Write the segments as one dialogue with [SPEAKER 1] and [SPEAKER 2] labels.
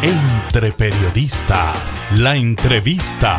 [SPEAKER 1] Entre Periodistas, la entrevista.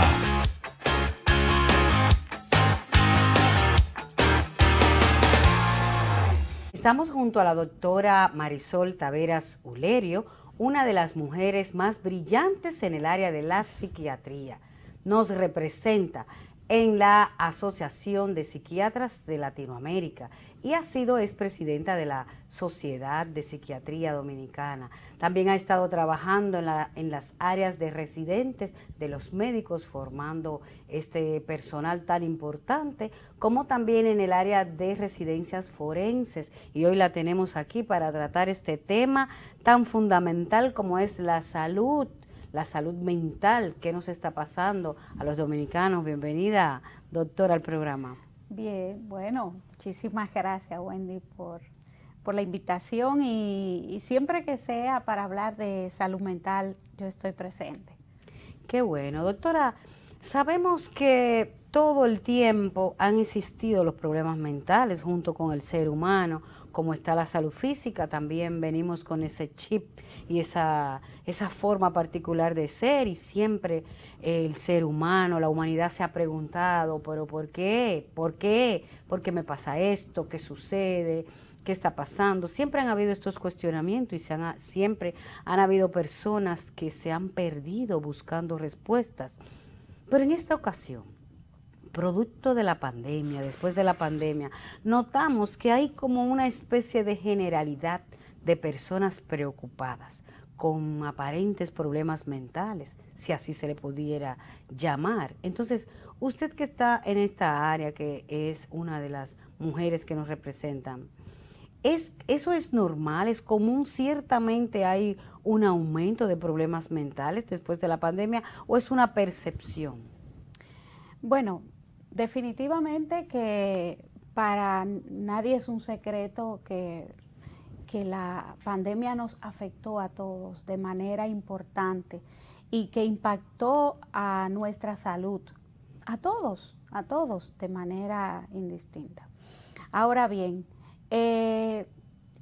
[SPEAKER 2] Estamos junto a la doctora Marisol Taveras Ulerio, una de las mujeres más brillantes en el área de la psiquiatría. Nos representa en la Asociación de Psiquiatras de Latinoamérica y ha sido expresidenta de la Sociedad de Psiquiatría Dominicana. También ha estado trabajando en las áreas de residentes de los médicos, formando este personal tan importante, como también en el área de residencias forenses. Y hoy la tenemos aquí para tratar este tema tan fundamental como es la salud mental. ¿Qué nos está pasando a los dominicanos? Bienvenida, doctora, al programa.
[SPEAKER 3] Bien, bueno, muchísimas gracias, Wendy, por la invitación y siempre que sea para hablar de salud mental, yo estoy presente.
[SPEAKER 2] Qué bueno, doctora. Sabemos que todo el tiempo han existido los problemas mentales junto con el ser humano, como está la salud física, también venimos con ese chip y esa forma particular de ser, y siempre el ser humano, la humanidad se ha preguntado, pero ¿por qué? ¿Por qué? ¿Por qué me pasa esto? ¿Qué sucede? ¿Qué está pasando? Siempre han habido estos cuestionamientos y siempre han habido personas que se han perdido buscando respuestas. Pero en esta ocasión, producto de la pandemia, después de la pandemia, notamos que hay como una especie de generalidad de personas preocupadas, con aparentes problemas mentales, si así se le pudiera llamar. Entonces, usted que está en esta área, que es una de las mujeres que nos representan, ¿eso es normal? ¿Es común? ¿Ciertamente hay un aumento de problemas mentales después de la pandemia o es una percepción?
[SPEAKER 3] Bueno, definitivamente que para nadie es un secreto que la pandemia nos afectó a todos de manera importante y que impactó a nuestra salud, a todos de manera indistinta. Ahora bien, en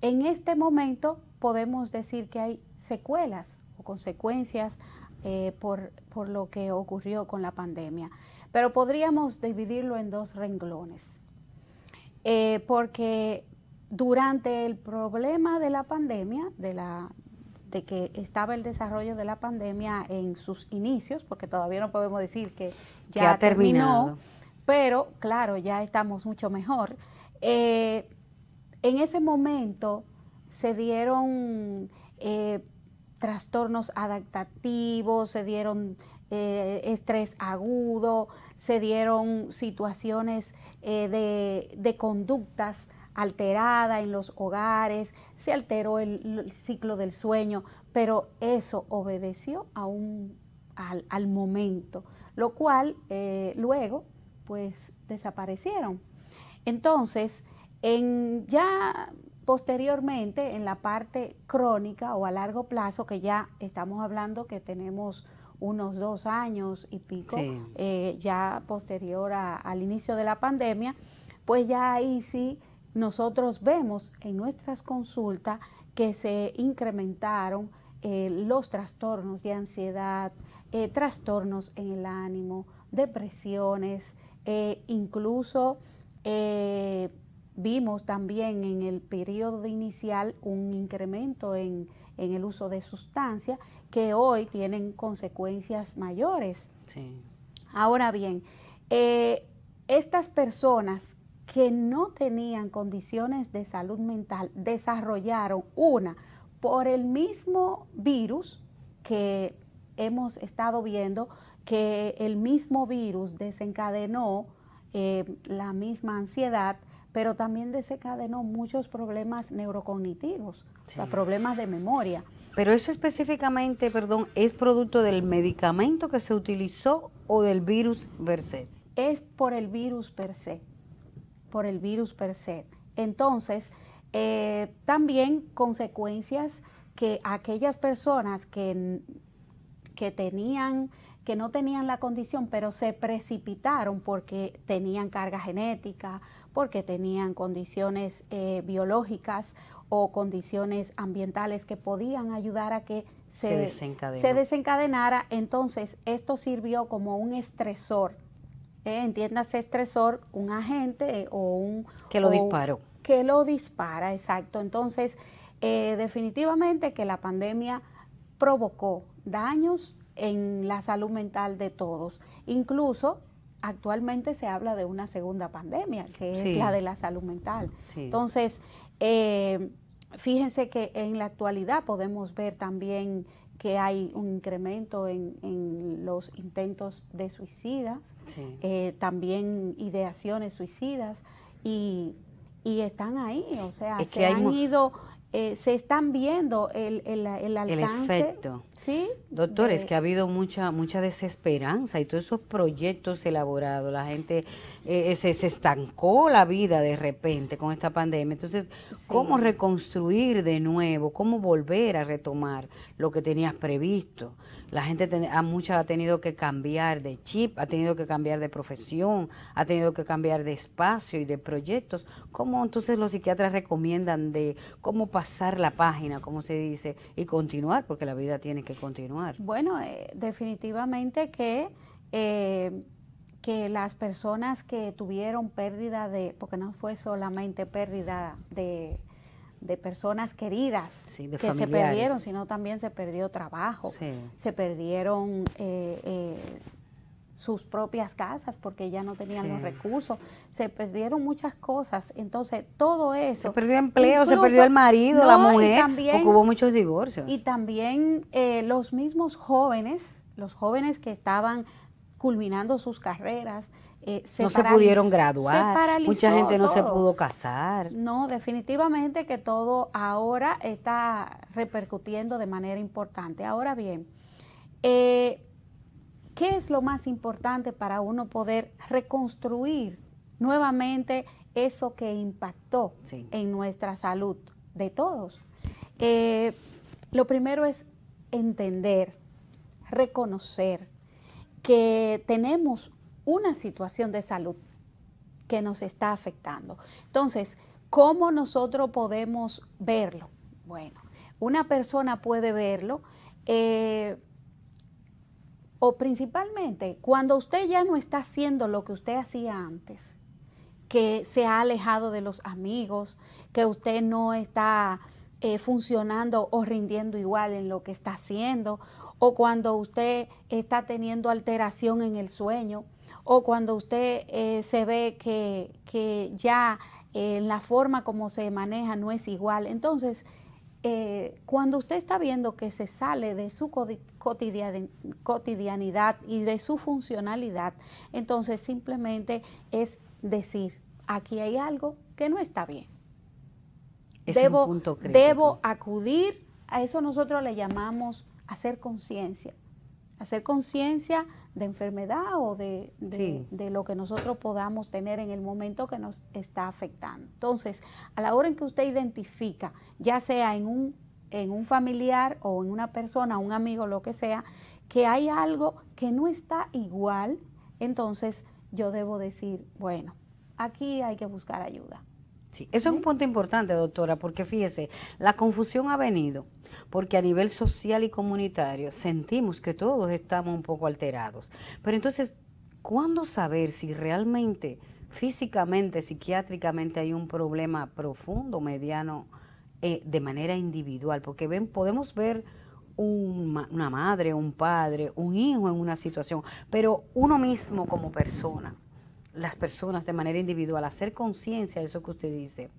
[SPEAKER 3] este momento podemos decir que hay secuelas o consecuencias por lo que ocurrió con la pandemia, pero podríamos dividirlo en dos renglones, porque durante el problema de la pandemia, de que estaba el desarrollo de la pandemia en sus inicios, porque todavía no podemos decir que ya terminó, pero claro, ya estamos mucho mejor. En ese momento se dieron trastornos adaptativos, se dieron estrés agudo, se dieron situaciones de conductas alteradas en los hogares, se alteró el ciclo del sueño, pero eso obedeció al momento, lo cual luego pues desaparecieron. Entonces, ya posteriormente, en la parte crónica o a largo plazo, que ya estamos hablando que tenemos unos 2 años y pico, sí, ya posterior al inicio de la pandemia, pues ya ahí sí nosotros vemos en nuestras consultas que se incrementaron los trastornos de ansiedad, trastornos en el ánimo, depresiones, incluso vimos también en el periodo inicial un incremento en el uso de sustancias que hoy tienen consecuencias mayores.
[SPEAKER 2] Sí.
[SPEAKER 3] Ahora bien, estas personas que no tenían condiciones de salud mental desarrollaron por el mismo virus que hemos estado viendo, que el mismo virus desencadenó la misma ansiedad, pero también desencadenó muchos problemas neurocognitivos, sí, o sea, problemas de memoria.
[SPEAKER 2] Pero eso específicamente, perdón, ¿es producto del medicamento que se utilizó o del virus per se?
[SPEAKER 3] Es por el virus per se, Entonces, también consecuencias que aquellas personas que no tenían la condición, pero se precipitaron porque tenían carga genética, porque tenían condiciones biológicas o condiciones ambientales que podían ayudar a que
[SPEAKER 2] se
[SPEAKER 3] desencadenara. Entonces, esto sirvió como un estresor. Entiéndase estresor, un agente o un...
[SPEAKER 2] Que lo disparó.
[SPEAKER 3] Que lo dispara, exacto. Entonces, definitivamente que la pandemia provocó daños en la salud mental de todos. Incluso, actualmente se habla de una segunda pandemia, que es la de la salud mental. Sí. Entonces, fíjense que en la actualidad podemos ver también que hay un incremento en los intentos de suicidas, también ideaciones suicidas, y están ahí, o sea, se están viendo el alcance.
[SPEAKER 2] El efecto.
[SPEAKER 3] ¿Sí?
[SPEAKER 2] Doctor, es que ha habido mucha desesperanza y todos esos proyectos elaborados, la gente se estancó la vida de repente con esta pandemia. Entonces, ¿cómo reconstruir de nuevo? ¿Cómo volver a retomar lo que tenías previsto? La gente ha tenido que cambiar de chip, ha tenido que cambiar de profesión, ha tenido que cambiar de espacio y de proyectos. ¿Cómo entonces los psiquiatras recomiendan de cómo pasar la página, como se dice, y continuar? Porque la vida tiene que continuar.
[SPEAKER 3] Bueno, definitivamente que las personas que tuvieron pérdida porque no fue solamente pérdida de personas queridas que se perdieron, sino también se perdió trabajo, se perdieron sus propias casas porque ya no tenían los recursos, se perdieron muchas cosas. Entonces, todo eso...
[SPEAKER 2] Se perdió empleo, se perdió el marido, la mujer, porque hubo muchos divorcios.
[SPEAKER 3] Y también los mismos jóvenes, que estaban culminando sus carreras,
[SPEAKER 2] no se pudieron graduar, mucha gente no se pudo casar.
[SPEAKER 3] No, definitivamente que todo ahora está repercutiendo de manera importante. Ahora bien, ¿qué es lo más importante para uno poder reconstruir nuevamente eso que impactó en nuestra salud de todos? Lo primero es entender, reconocer que tenemos una situación de salud que nos está afectando. Entonces, ¿cómo nosotros podemos verlo? Bueno, una persona puede verlo o principalmente cuando usted ya no está haciendo lo que usted hacía antes, que se ha alejado de los amigos, que usted no está funcionando o rindiendo igual en lo que está haciendo, o cuando usted está teniendo alteración en el sueño, o cuando usted se ve que ya la forma como se maneja no es igual. Entonces, cuando usted está viendo que se sale de su cotidianidad y de su funcionalidad, entonces simplemente es decir, aquí hay algo que no está bien. Debo acudir, a eso nosotros le llamamos hacer conciencia de enfermedad o de lo que nosotros podamos tener en el momento que nos está afectando. Entonces, a la hora en que usted identifica, ya sea en un familiar o en una persona, un amigo, lo que sea, que hay algo que no está igual, entonces yo debo decir, bueno, aquí hay que buscar ayuda.
[SPEAKER 2] Sí, eso es un punto importante, doctora, porque fíjese, la confusión ha venido porque a nivel social y comunitario sentimos que todos estamos un poco alterados. Pero entonces, ¿cuándo saber si realmente, físicamente, psiquiátricamente hay un problema profundo, mediano, de manera individual? Porque podemos ver una madre, un padre, un hijo en una situación, pero uno mismo como persona, las personas de manera individual, hacer conciencia de eso que usted dice.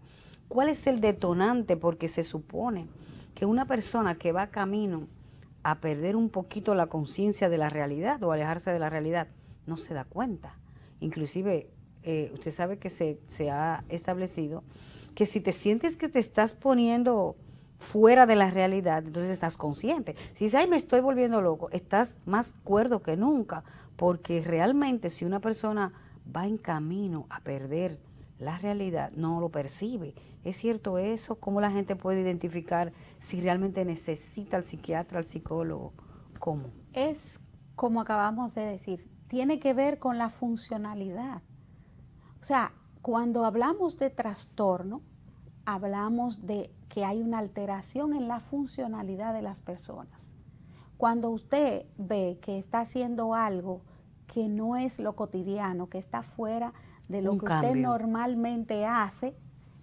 [SPEAKER 2] ¿Cuál es el detonante? Porque se supone que una persona que va camino a perder un poquito la conciencia de la realidad o alejarse de la realidad, no se da cuenta. Inclusive, usted sabe que se ha establecido que si te sientes que te estás poniendo fuera de la realidad, entonces estás consciente. Si dices, ay, me estoy volviendo loco, estás más cuerdo que nunca, porque realmente si una persona va en camino a perder la realidad, no lo percibe. ¿Es cierto eso? ¿Cómo la gente puede identificar si realmente necesita al psiquiatra, al psicólogo? ¿Cómo?
[SPEAKER 3] Es como acabamos de decir, tiene que ver con la funcionalidad. O sea, cuando hablamos de trastorno, hablamos de que hay una alteración en la funcionalidad de las personas. cuando usted ve que está haciendo algo que no es lo cotidiano, que está fuera de lo que usted normalmente hace,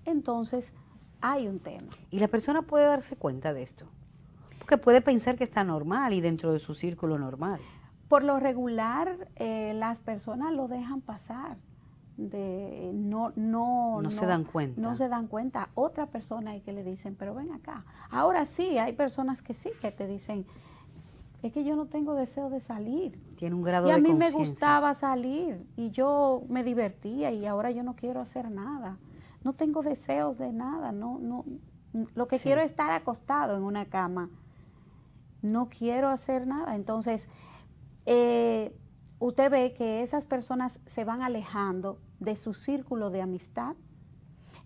[SPEAKER 3] entonces hay un tema.
[SPEAKER 2] ¿Y la persona puede darse cuenta de esto? Porque puede pensar que está normal y dentro de su círculo normal.
[SPEAKER 3] Por lo regular, las personas lo dejan pasar. No
[SPEAKER 2] se dan cuenta.
[SPEAKER 3] No se dan cuenta. Otra persona hay que le dicen, pero ven acá. Ahora sí, hay personas que sí, que te dicen, es que yo no tengo deseo de salir.
[SPEAKER 2] Tiene un grado de
[SPEAKER 3] conciencia. Y a mí me gustaba salir y yo me divertía y ahora yo no quiero hacer nada. No tengo deseos de nada. Lo que quiero es estar acostado en una cama. No quiero hacer nada. Entonces, usted ve que esas personas se van alejando de su círculo de amistad.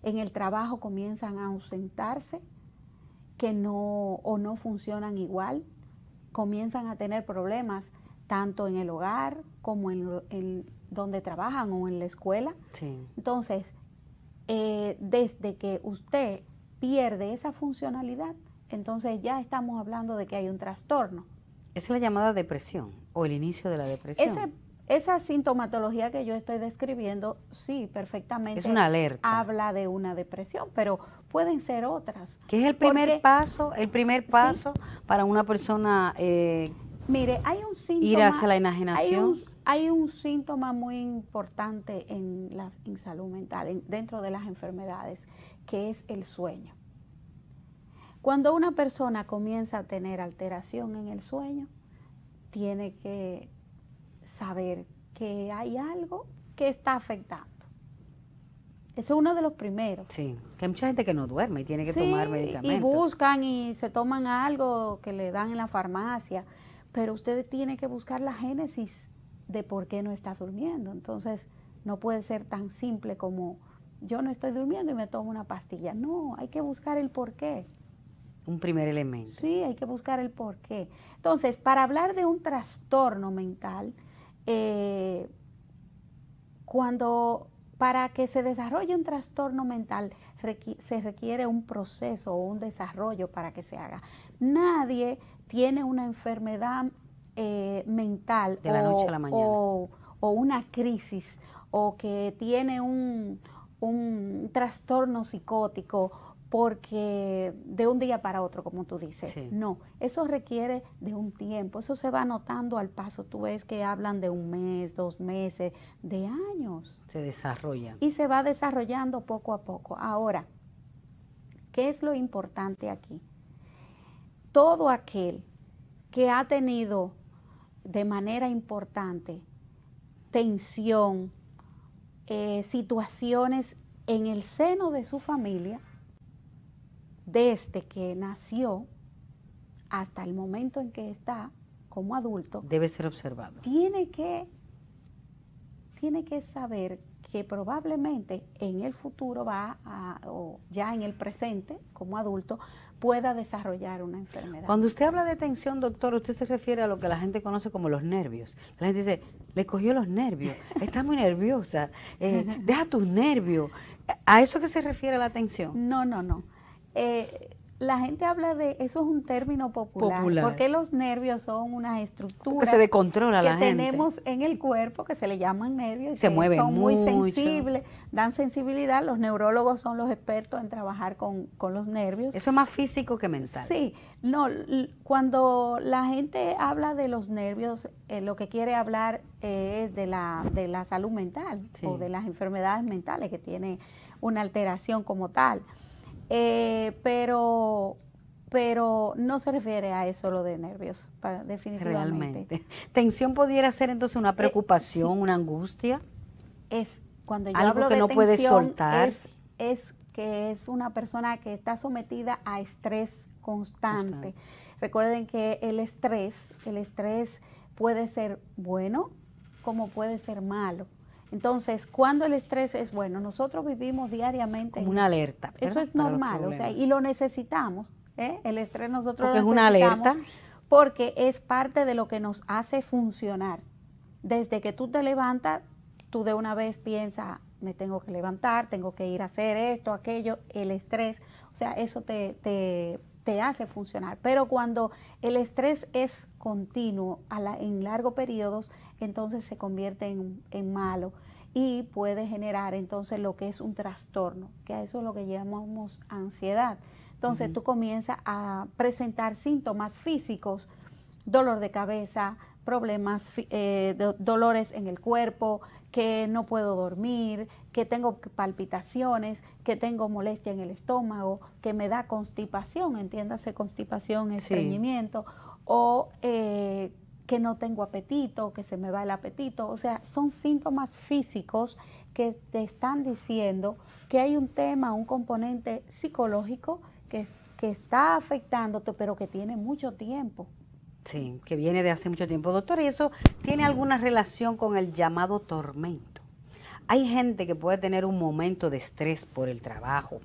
[SPEAKER 3] En el trabajo comienzan a ausentarse, que no funcionan igual. Comienzan a tener problemas tanto en el hogar como en donde trabajan o en la escuela.
[SPEAKER 2] Sí.
[SPEAKER 3] Entonces, desde que usted pierde esa funcionalidad, entonces ya estamos hablando de que hay un trastorno.
[SPEAKER 2] Esa es la llamada depresión o el inicio de la depresión.
[SPEAKER 3] Esa sintomatología que yo estoy describiendo, sí, perfectamente
[SPEAKER 2] es una alerta.
[SPEAKER 3] Habla de una depresión, pero pueden ser otras.
[SPEAKER 2] ¿Qué es el primer paso? El primer paso para una persona
[SPEAKER 3] mire, hay un síntoma,
[SPEAKER 2] ir hacia la enajenación.
[SPEAKER 3] Hay un síntoma muy importante en salud mental, dentro de las enfermedades, que es el sueño. Cuando una persona comienza a tener alteración en el sueño, tiene que saber que hay algo que está afectando. Ese es uno de los primeros.
[SPEAKER 2] Sí, que hay mucha gente que no duerme y tiene que tomar medicamentos.
[SPEAKER 3] Y buscan y se toman algo que le dan en la farmacia, pero usted tiene que buscar la génesis de por qué no está durmiendo. Entonces, no puede ser tan simple como yo no estoy durmiendo y me tomo una pastilla. No, hay que buscar el por qué.
[SPEAKER 2] Un primer elemento.
[SPEAKER 3] Sí, hay que buscar el por qué. Entonces, para hablar de un trastorno mental, para que se desarrolle un trastorno mental se requiere un proceso o un desarrollo para que se haga. Nadie tiene una enfermedad mental
[SPEAKER 2] de la noche a la mañana
[SPEAKER 3] o una crisis o que tiene un trastorno psicótico porque de un día para otro, como tú dices.
[SPEAKER 2] Sí.
[SPEAKER 3] No, eso requiere de un tiempo, eso se va notando al paso. Tú ves que hablan de 1 mes, 2 meses, de años.
[SPEAKER 2] Se desarrolla.
[SPEAKER 3] Y se va desarrollando poco a poco. Ahora, ¿qué es lo importante aquí? Todo aquel que ha tenido de manera importante tensión, situaciones en el seno de su familia, desde que nació hasta el momento en que está como adulto,
[SPEAKER 2] debe ser observado.
[SPEAKER 3] Tiene que saber que probablemente en el futuro o ya en el presente, como adulto, pueda desarrollar una enfermedad.
[SPEAKER 2] Cuando usted habla de tensión, doctor, usted se refiere a lo que la gente conoce como los nervios. La gente dice, le cogió los nervios, está muy nerviosa, deja tus nervios. ¿A eso que se refiere la tensión?
[SPEAKER 3] No. La gente habla de, eso es un término popular, porque los nervios son unas estructuras
[SPEAKER 2] que se descontrola la gente.
[SPEAKER 3] Tenemos en el cuerpo que se le llaman nervios,
[SPEAKER 2] se mueven
[SPEAKER 3] son
[SPEAKER 2] mucho.
[SPEAKER 3] Muy sensibles, dan sensibilidad. Los neurólogos son los expertos en trabajar con los nervios.
[SPEAKER 2] Eso es más físico que mental.
[SPEAKER 3] Sí, no, cuando la gente habla de los nervios, lo que quiere hablar es de la salud mental, sí, o de las enfermedades mentales que tiene una alteración como tal. Pero no se refiere a eso lo de nervios, definitivamente.
[SPEAKER 2] Realmente. ¿Tensión pudiera ser entonces una preocupación, sí, una angustia?
[SPEAKER 3] Es cuando yo
[SPEAKER 2] algo
[SPEAKER 3] hablo
[SPEAKER 2] que
[SPEAKER 3] de
[SPEAKER 2] no
[SPEAKER 3] tensión,
[SPEAKER 2] puede soltar.
[SPEAKER 3] Es que es una persona que está sometida a estrés constante. Recuerden que el estrés puede ser bueno como puede ser malo. Entonces, cuando el estrés es bueno, nosotros vivimos diariamente.
[SPEAKER 2] Como una alerta.
[SPEAKER 3] Eso es normal, o sea, y lo necesitamos. El estrés nosotros
[SPEAKER 2] porque
[SPEAKER 3] lo
[SPEAKER 2] necesitamos. Es una alerta.
[SPEAKER 3] Porque es parte de lo que nos hace funcionar. Desde que tú te levantas, tú de una vez piensas, me tengo que levantar, tengo que ir a hacer esto, aquello, el estrés. O sea, eso te te hace funcionar. Pero cuando el estrés es continuo en largos periodos, entonces se convierte en malo y puede generar entonces lo que es un trastorno, que a eso es lo que llamamos ansiedad. Entonces tú comienzas a presentar síntomas físicos, dolor de cabeza, problemas, dolores en el cuerpo, que no puedo dormir, que tengo palpitaciones, que tengo molestia en el estómago, que me da constipación, entiéndase constipación, estreñimiento, o que no tengo apetito, que se me va el apetito. O sea, son síntomas físicos que te están diciendo que hay un tema, un componente psicológico que está afectándote, pero que tiene mucho tiempo.
[SPEAKER 2] Sí, que viene de hace mucho tiempo. Doctora, ¿y eso tiene alguna relación con el llamado tormento? Hay gente que puede tener un momento de estrés por el trabajo,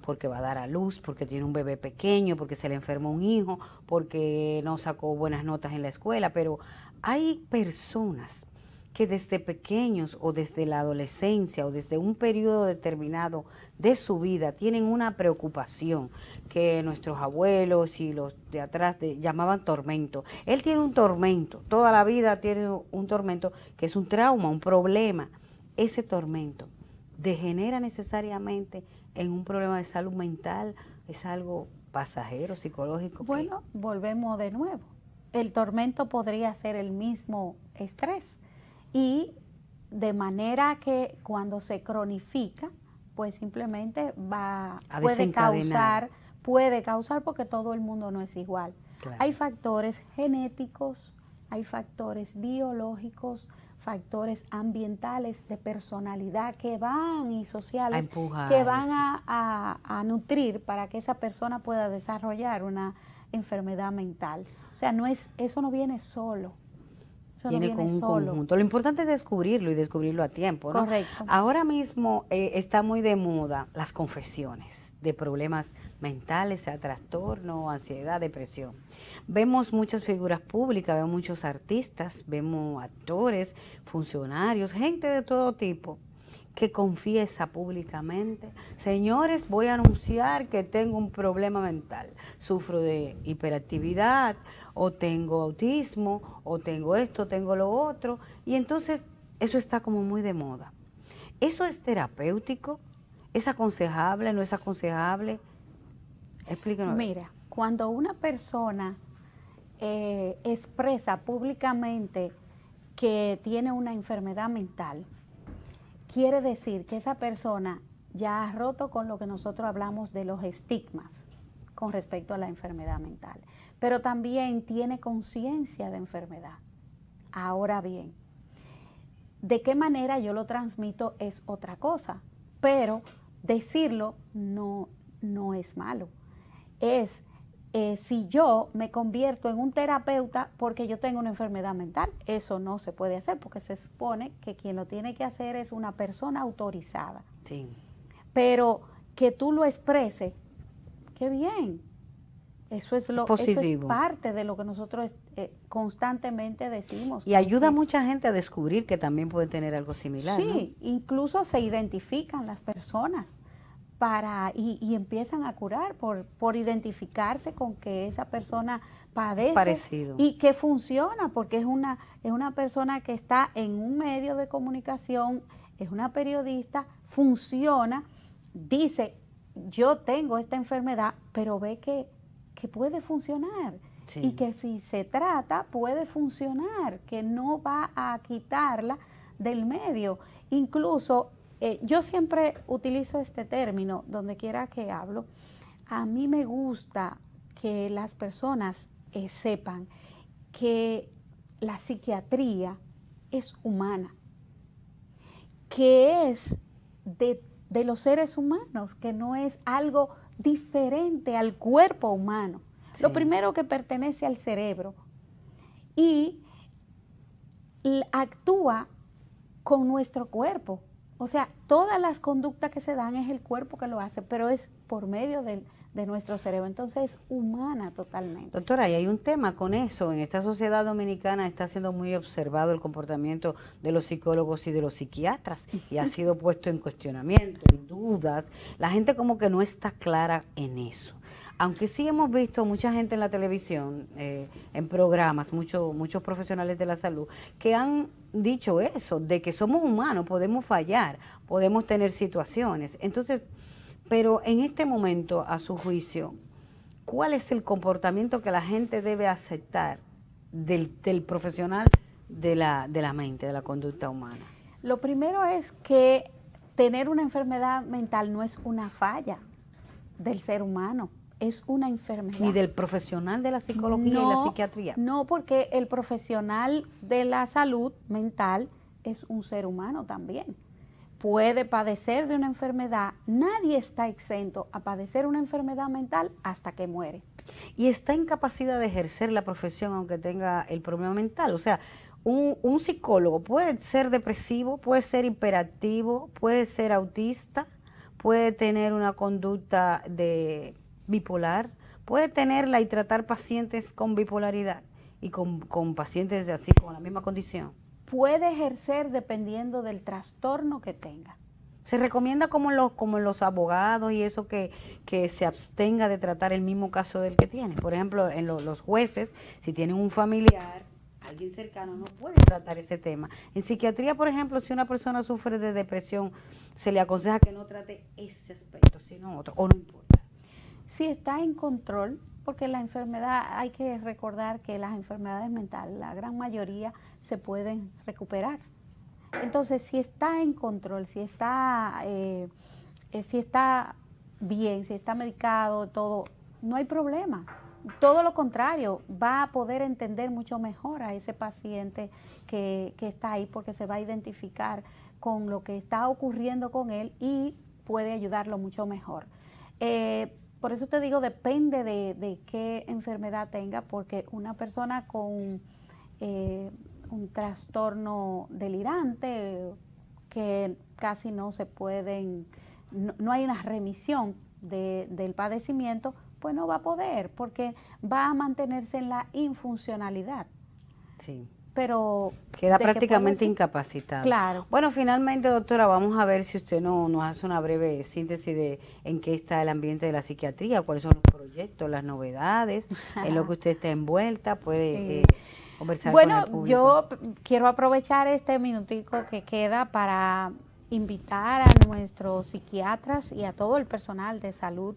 [SPEAKER 2] porque va a dar a luz, porque tiene un bebé pequeño, porque se le enfermó un hijo, porque no sacó buenas notas en la escuela, pero hay personas que desde pequeños o desde la adolescencia o desde un periodo determinado de su vida tienen una preocupación que nuestros abuelos y los de atrás llamaban tormento. Él tiene un tormento, toda la vida tiene un tormento que es un trauma, un problema. Ese tormento degenera necesariamente en un problema de salud mental, es algo pasajero, psicológico.
[SPEAKER 3] Bueno, volvemos de nuevo. El tormento podría ser el mismo estrés. Y de manera que cuando se cronifica, pues simplemente puede causar porque todo el mundo no es igual. Claro. Hay factores genéticos, hay factores biológicos, factores ambientales de personalidad que van y sociales que van a nutrir para que esa persona pueda desarrollar una enfermedad mental. O sea, eso no viene solo.
[SPEAKER 2] Viene con un conjunto. Lo importante es descubrirlo y descubrirlo a tiempo, ¿no?
[SPEAKER 3] Correcto.
[SPEAKER 2] Ahora mismo está muy de moda las confesiones de problemas mentales, sea trastorno, ansiedad, depresión. Vemos muchas figuras públicas, vemos muchos artistas, vemos actores, funcionarios, gente de todo tipo que confiesa públicamente: señores, voy a anunciar que tengo un problema mental, sufro de hiperactividad, o tengo autismo, o tengo esto, tengo lo otro, y entonces eso está como muy de moda. ¿Eso es terapéutico? ¿Es aconsejable? ¿No es aconsejable? Explíquenos.
[SPEAKER 3] Mira, cuando una persona expresa públicamente que tiene una enfermedad mental, quiere decir que esa persona ya ha roto con lo que nosotros hablamos de los estigmas con respecto a la enfermedad mental, pero también tiene conciencia de enfermedad. Ahora bien, de qué manera yo lo transmito es otra cosa, pero decirlo no es malo. Es si yo me convierto en un terapeuta porque yo tengo una enfermedad mental, eso no se puede hacer porque se supone que quien lo tiene que hacer es una persona autorizada.
[SPEAKER 2] Sí.
[SPEAKER 3] Pero que tú lo expreses, qué bien. Eso es parte de lo que nosotros constantemente decimos.
[SPEAKER 2] Y ayuda a mucha gente a descubrir que también puede tener algo similar.
[SPEAKER 3] Sí,
[SPEAKER 2] ¿no?
[SPEAKER 3] Incluso se identifican las personas y empiezan a curar por identificarse con que esa persona padece.
[SPEAKER 2] Parecido.
[SPEAKER 3] Y que funciona, porque es una persona que está en un medio de comunicación, es una periodista, funciona, dice, yo tengo esta enfermedad, pero ve que puede funcionar. Sí. Y que si se trata, puede funcionar, que no va a quitarla del medio. Incluso, yo siempre utilizo este término, donde quiera que hablo. A mí me gusta que las personas sepan que la psiquiatría es humana, que es de los seres humanos, que no es algo diferente al cuerpo humano. Sí. Lo primero que pertenece al cerebro y actúa con nuestro cuerpo. O sea, todas las conductas que se dan es el cuerpo que lo hace, pero es por medio de nuestro cerebro. Entonces es humana totalmente.
[SPEAKER 2] Doctora, y hay un tema con eso. En esta sociedad dominicana está siendo muy observado el comportamiento de los psicólogos y de los psiquiatras y ha sido puesto en cuestionamiento, en dudas. La gente como que no está clara en eso. Aunque sí hemos visto mucha gente en la televisión, en programas, muchos profesionales de la salud, que han dicho eso, de que somos humanos, podemos fallar, podemos tener situaciones. Entonces, pero en este momento, a su juicio, ¿cuál es el comportamiento que la gente debe aceptar del profesional de la mente, de la conducta humana?
[SPEAKER 3] Lo primero es que tener una enfermedad mental no es una falla del ser humano, es una enfermedad.
[SPEAKER 2] Ni del profesional de la psicología y la psiquiatría.
[SPEAKER 3] No, porque el profesional de la salud mental es un ser humano también. Puede padecer de una enfermedad, nadie está exento a padecer una enfermedad mental hasta que muere.
[SPEAKER 2] Y está en capacidad de ejercer la profesión aunque tenga el problema mental. O sea, un psicólogo puede ser depresivo, puede ser hiperactivo, puede ser autista, puede tener una conducta de bipolar, puede tenerla y tratar pacientes con bipolaridad y con pacientes así, con la misma condición.
[SPEAKER 3] Puede ejercer dependiendo del trastorno que tenga.
[SPEAKER 2] Se recomienda como los abogados y eso que se abstenga de tratar el mismo caso del que tiene. Por ejemplo, en los jueces, si tienen un familiar, alguien cercano, no pueden tratar ese tema. En psiquiatría, por ejemplo, si una persona sufre de depresión, se le aconseja que no trate ese aspecto, sino otro, o no importa.
[SPEAKER 3] Si está en control, porque la enfermedad, hay que recordar que las enfermedades mentales, la gran mayoría se pueden recuperar. Entonces, si está en control, si está bien, si está medicado, todo, no hay problema. Todo lo contrario, va a poder entender mucho mejor a ese paciente que está ahí, porque se va a identificar con lo que está ocurriendo con él y puede ayudarlo mucho mejor. Por eso te digo, depende de qué enfermedad tenga, porque una persona con un trastorno delirante que casi no se pueden, no hay una remisión del padecimiento, pues no va a poder, porque va a mantenerse en la infuncionalidad.
[SPEAKER 2] Sí.
[SPEAKER 3] Pero
[SPEAKER 2] queda prácticamente incapacitado.
[SPEAKER 3] Claro.
[SPEAKER 2] Bueno, finalmente, doctora, vamos a ver si usted nos hace una breve síntesis de en qué está el ambiente de la psiquiatría, cuáles son los proyectos, las novedades, en lo que usted está envuelta, puede conversar con el público.
[SPEAKER 3] Yo quiero aprovechar este minutico que queda para invitar a nuestros psiquiatras y a todo el personal de salud,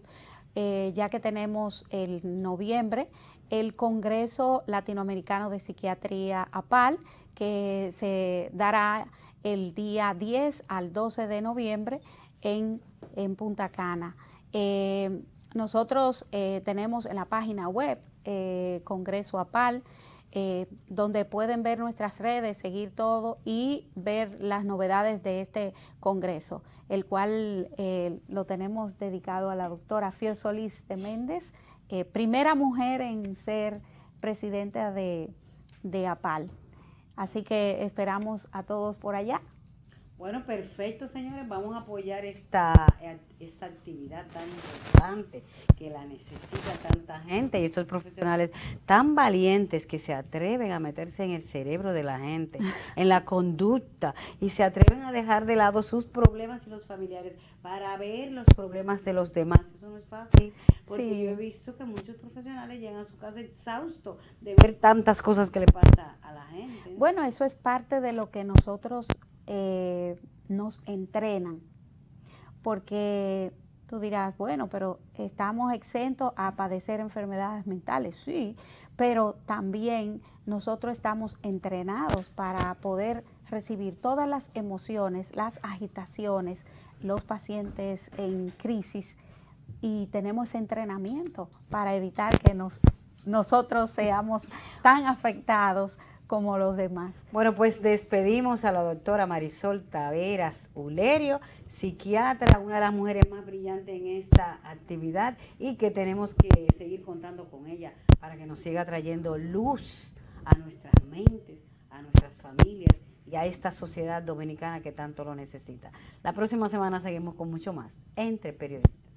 [SPEAKER 3] ya que tenemos el noviembre el Congreso Latinoamericano de Psiquiatría APAL, que se dará el día 10 al 12 de noviembre en Punta Cana. Nosotros tenemos en la página web Congreso APAL, donde pueden ver nuestras redes, seguir todo y ver las novedades de este congreso, el cual lo tenemos dedicado a la doctora Fier Solís de Méndez, primera mujer en ser presidenta de APAL. Así que esperamos a todos por allá.
[SPEAKER 2] Bueno, perfecto, señores. Vamos a apoyar esta actividad tan importante que la necesita tanta gente y estos profesionales tan valientes que se atreven a meterse en el cerebro de la gente, en la conducta, y se atreven a dejar de lado sus problemas y los familiares para ver los problemas de los demás. Eso no es fácil, porque
[SPEAKER 3] sí,
[SPEAKER 2] yo he visto que muchos profesionales llegan a su casa exhaustos de ver tantas cosas que le pasa a la gente.
[SPEAKER 3] Bueno, eso es parte de lo que nosotros nos entrenan, porque tú dirás, bueno, pero estamos exentos a padecer enfermedades mentales, sí, pero también nosotros estamos entrenados para poder recibir todas las emociones, las agitaciones, los pacientes en crisis, y tenemos ese entrenamiento para evitar que nosotros seamos tan afectados como los demás.
[SPEAKER 2] Bueno, pues despedimos a la doctora Marisol Taveras Ulerio, psiquiatra, una de las mujeres más brillantes en esta actividad, y que tenemos que seguir contando con ella para que nos siga trayendo luz a nuestras mentes, a nuestras familias y a esta sociedad dominicana que tanto lo necesita. La próxima semana seguimos con mucho más Entre Periodistas.